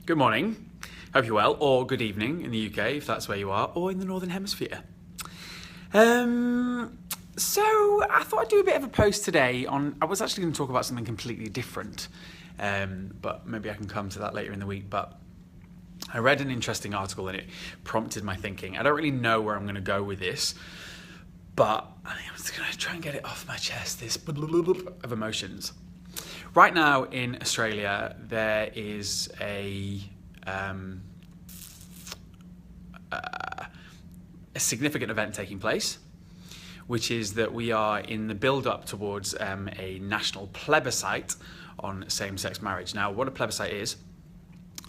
Good morning, hope you're well, or good evening in the UK if that's where you are, or in the Northern Hemisphere. So I thought I'd do a bit of a post today on, I was actually going to talk about something completely different, but maybe I can come to that later in the week. But I read an interesting article and it prompted my thinking. I don't really know where I'm going to go with this, but I'm just going to try and get it off my chest, this of emotions. Right now in Australia, there is a significant event taking place, which is that we are in the build-up towards a national plebiscite on same-sex marriage. Now, what a plebiscite is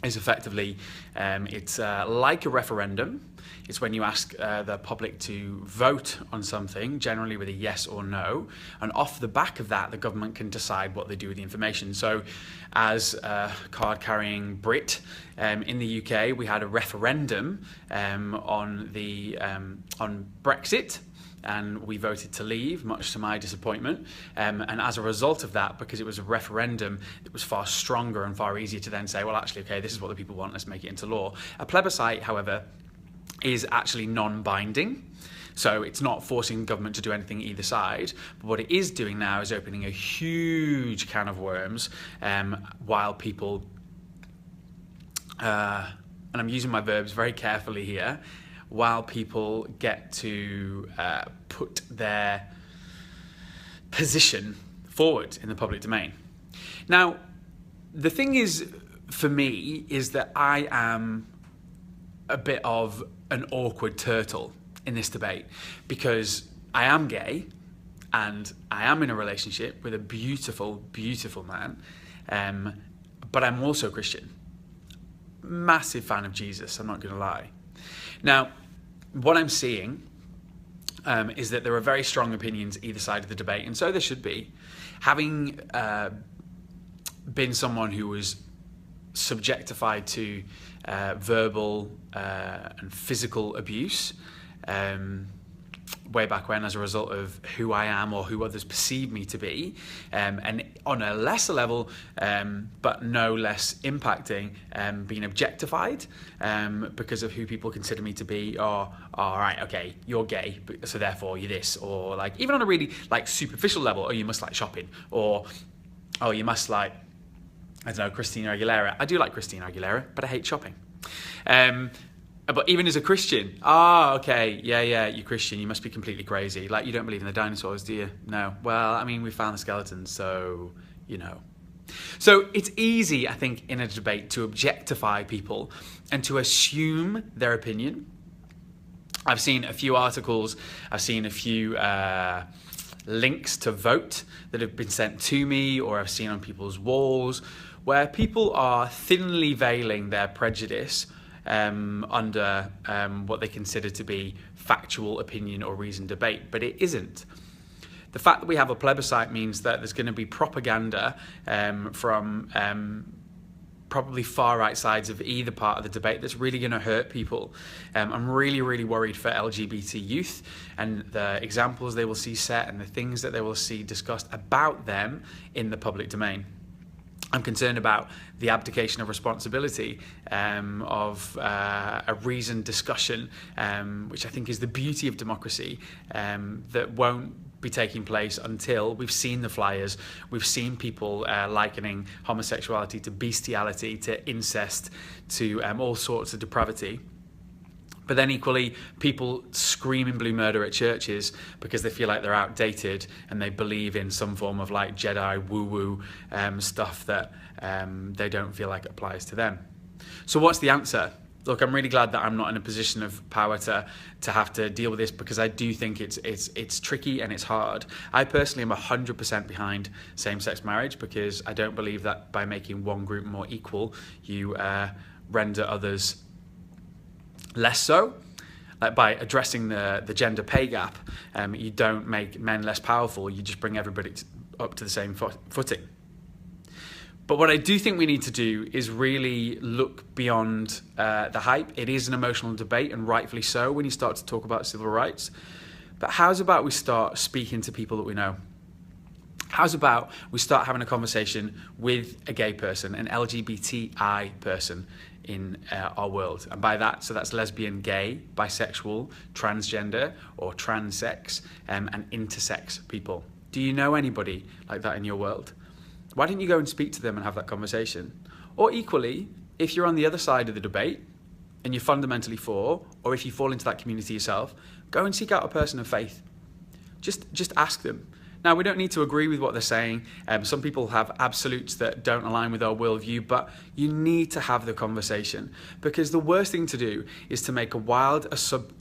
effectively, it's like a referendum. It's when you ask the public to vote on something, generally with a yes or no, and off the back of that, the government can decide what they do with the information. So as a card-carrying Brit in the UK, we had a referendum on Brexit, and we voted to leave, much to my disappointment. And as a result of that, because it was a referendum, it was far stronger and far easier to then say, well, actually, okay, this is what the people want, let's make it into law. A plebiscite, however, is actually non-binding. So it's not forcing government to do anything either side. But what it is doing now is opening a huge can of worms while people, and I'm using my verbs very carefully here, while people get to put their position forward in the public domain. Now, the thing is, for me, is that I am a bit of an awkward turtle in this debate because I am gay and I am in a relationship with a beautiful, beautiful man, but I'm also Christian. Massive fan of Jesus, I'm not going to lie. Now, what I'm seeing is that there are very strong opinions either side of the debate, and so there should be. Having been someone who was subjectified to verbal and physical abuse way back when as a result of who I am or who others perceive me to be, and on a lesser level but no less impacting, being objectified because of who people consider me to be, or all right, okay, you're gay, so therefore you're this, or like even on a really like superficial level, oh, you must like shopping, or oh, you must like, I don't know, Christina Aguilera. I do like Christina Aguilera, but I hate shopping. But even as a Christian, okay, yeah, you're Christian, you must be completely crazy. Like, you don't believe in the dinosaurs, do you? No. Well, I mean, we found the skeletons, so, you know. So it's easy, I think, in a debate to objectify people and to assume their opinion. I've seen a few articles, I've seen a few links to vote that have been sent to me, or I've seen on people's walls, where people are thinly veiling their prejudice under what they consider to be factual opinion or reasoned debate, but it isn't. The fact that we have a plebiscite means that there's going to be propaganda from probably far right sides of either part of the debate that's really going to hurt people. I'm really, really worried for LGBT youth and the examples they will see set and the things that they will see discussed about them in the public domain. I'm concerned about the abdication of responsibility of a reasoned discussion, which I think is the beauty of democracy, that won't be taking place until we've seen the flyers, we've seen people likening homosexuality to bestiality, to incest, to all sorts of depravity. But then equally, people screaming blue murder at churches because they feel like they're outdated and they believe in some form of like Jedi woo-woo stuff that they don't feel like applies to them. So what's the answer? Look, I'm really glad that I'm not in a position of power to have to deal with this, because I do think it's tricky and it's hard. I personally am 100% behind same-sex marriage, because I don't believe that by making one group more equal, you render others less so. Like by addressing the gender pay gap, you don't make men less powerful, you just bring everybody up to the same footing. But what I do think we need to do is really look beyond the hype. It is an emotional debate, and rightfully so, when you start to talk about civil rights. But how's about we start speaking to people that we know? How's about we start having a conversation with a gay person, an LGBTI person in our world? And by that, so that's lesbian, gay, bisexual, transgender or transsex, and intersex people. Do you know anybody like that in your world? Why don't you go and speak to them and have that conversation? Or equally, if you're on the other side of the debate and you're fundamentally for, or if you fall into that community yourself, go and seek out a person of faith. Just ask them. Now, we don't need to agree with what they're saying. Some people have absolutes that don't align with our worldview, but you need to have the conversation, because the worst thing to do is to make a wild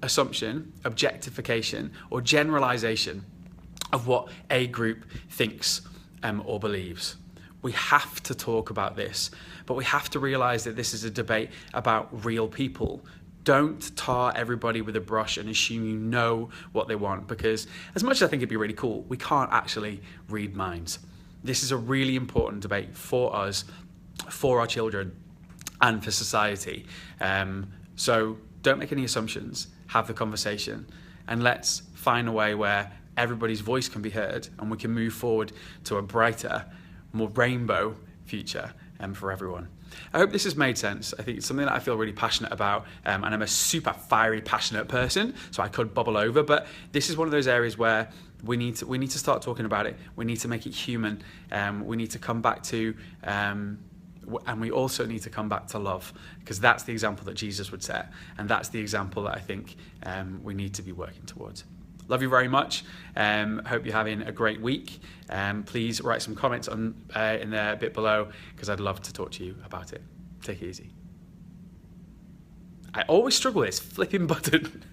assumption, objectification, or generalization of what a group thinks or believes. We have to talk about this, but we have to realize that this is a debate about real people. Don't tar everybody with a brush and assume you know what they want, because as much as I think it'd be really cool, we can't actually read minds. This is a really important debate for us, for our children, and for society. So don't make any assumptions, have the conversation, and let's find a way where everybody's voice can be heard and we can move forward to a brighter, more rainbow future for everyone. I hope this has made sense. I think it's something that I feel really passionate about, and I'm a super fiery, passionate person, so I could bubble over, but this is one of those areas where we need to start talking about it. We need to make it human. We need to come back to, and we also need to come back to love, because that's the example that Jesus would set, and that's the example that I think we need to be working towards. Love you very much. Hope you're having a great week. Please write some comments in the bit below, because I'd love to talk to you about it. Take it easy. I always struggle with this flipping button.